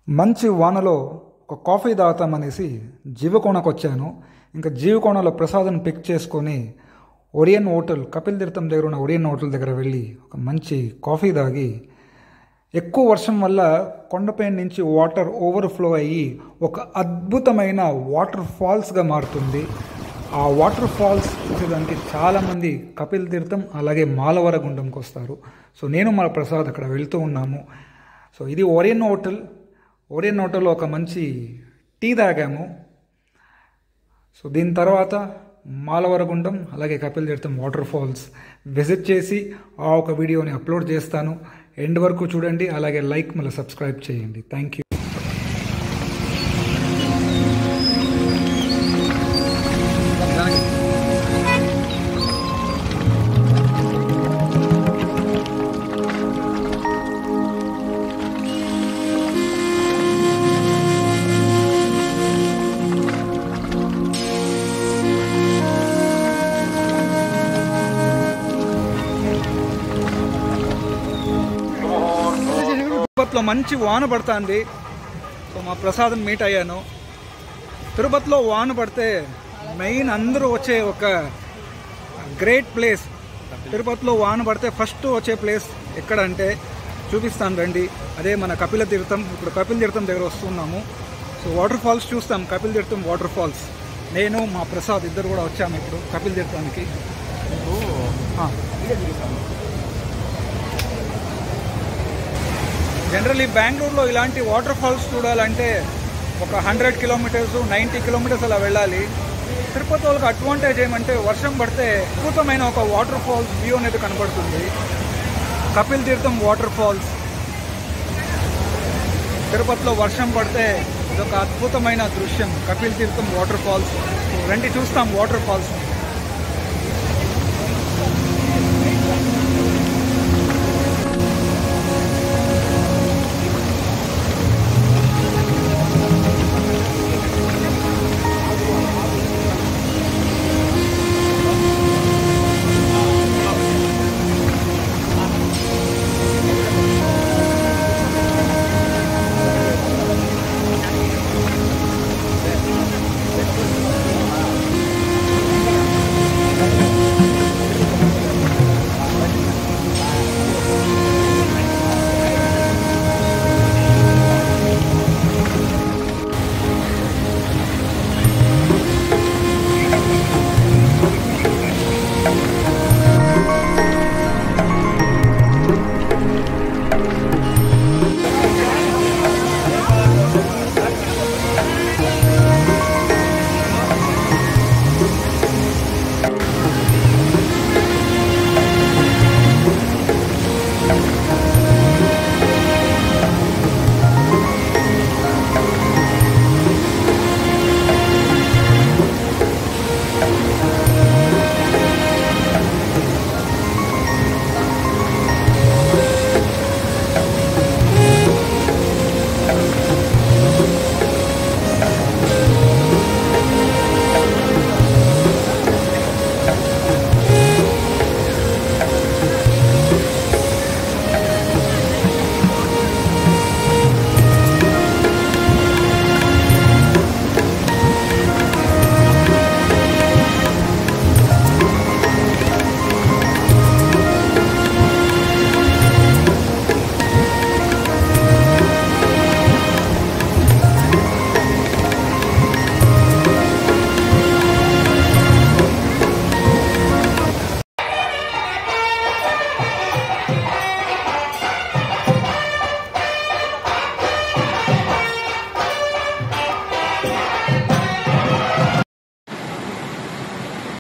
మంచి వానలో ఒక కాఫీ తాగుతామనేసి జీవకోణకు వచ్చాను. ఇంకా జీవకోణలో ప్రసాదం పిక్ చేసుకొని ఒరియన్ హోటల్, కపిల్ తీర్థం దగ్గర ఉన్న ఒరియన్ హోటల్ దగ్గర వెళ్ళి ఒక మంచి కాఫీ తాగి, ఎక్కువ వర్షం వల్ల కొండపై నుంచి వాటర్ ఓవర్ఫ్లో అయ్యి ఒక అద్భుతమైన వాటర్ ఫాల్స్గా మారుతుంది. ఆ వాటర్ ఫాల్స్ చూసేదానికి చాలామంది కపిల్ తీర్థం అలాగే మాలవర గుండంకి వస్తారు. సో నేను మా ప్రసాద్ అక్కడ వెళ్తూ ఉన్నాము. సో ఇది ఒరియన్ హోటల్. ఒరియన్ హోటల్లో ఒక మంచి టీ తాగాము. సో దీని తర్వాత మాలవర గుండం అలాగే కపిల్ తీర్థం వాటర్ ఫాల్స్ విజిట్ చేసి ఆ ఒక వీడియోని అప్లోడ్ చేస్తాను. ఎండ్ వరకు చూడండి, అలాగే లైక్ మళ్ళీ సబ్స్క్రైబ్ చేయండి. Thank you. తిరుపతిలో మంచి వాన పడుతుంది. సో మా ప్రసాదం మీట్ అయ్యాను. తిరుపతిలో వాన పడితే మెయిన్ అందరూ వచ్చే ఒక గ్రేట్ ప్లేస్. తిరుపతిలో వాన పడితే ఫస్ట్ వచ్చే ప్లేస్ ఎక్కడ అంటే చూపిస్తాను రండి. అదే మన కపిల తీర్థం. ఇప్పుడు కపిల్ తీర్థం దగ్గర వస్తున్నాము. సో వాటర్ ఫాల్స్ చూస్తాం, కపిల్ తీర్థం వాటర్ ఫాల్స్. నేను మా ప్రసాద్ ఇద్దరు కూడా వచ్చాము ఇప్పుడు కపిల్ తీర్థానికి. జనరల్లీ బెంగళూరులో ఇలాంటి వాటర్ ఫాల్స్ చూడాలంటే ఒక 100 కిలోమీటర్స్ 90 కిలోమీటర్స్ అలా వెళ్ళాలి. తిరుపతి వాళ్ళకి అడ్వాంటేజ్ ఏమంటే వర్షం పడితే అద్భుతమైన ఒక వాటర్ ఫాల్స్ వ్యూ అనేది కనబడుతుంది. కపిల్ తీర్థం వాటర్ ఫాల్స్. తిరుపతిలో వర్షం పడితే ఇదొక అద్భుతమైన దృశ్యం. కపిల్ తీర్థం వాటర్ ఫాల్స్ రండి చూస్తాం వాటర్ ఫాల్స్.